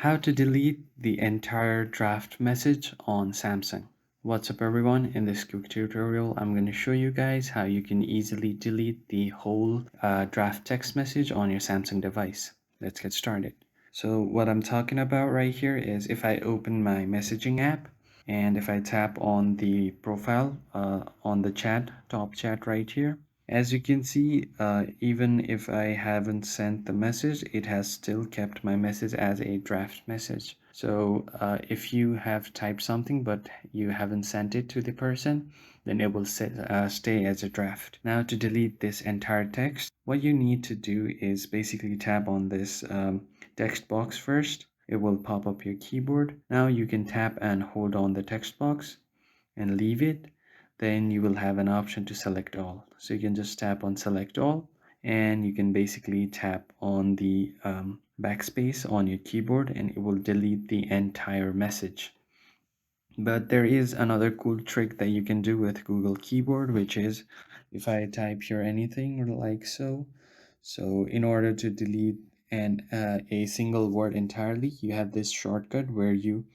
How to delete the entire draft message on Samsung. What's up everyone, in this quick tutorial I'm going to show you guys how you can easily delete the whole draft text message on your Samsung device. Let's get started. So what I'm talking about right here is if I open my messaging app and if I tap on the profile on the top chat right here, as you can see, even if I haven't sent the message, it has still kept my message as a draft message. So if you have typed something but you haven't sent it to the person, then it will stay as a draft. Now to delete this entire text, what you need to do is basically tap on this text box first. It will pop up your keyboard. Now you can tap and hold on the text box and leave it. Then you will have an option to select all. So you can just tap on select all and you can basically tap on the backspace on your keyboard and it will delete the entire message. But there is another cool trick that you can do with Google Keyboard, which is if I type here anything like so. So in order to delete a single word entirely, you have this shortcut where you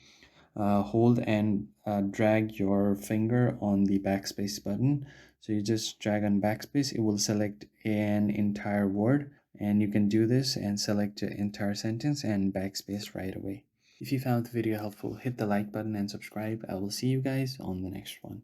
hold and drag your finger on the backspace button. So you just drag on backspace, it will select an entire word, and you can do this and select the entire sentence and backspace right away. If you found the video helpful, hit the like button and subscribe. I will see you guys on the next one.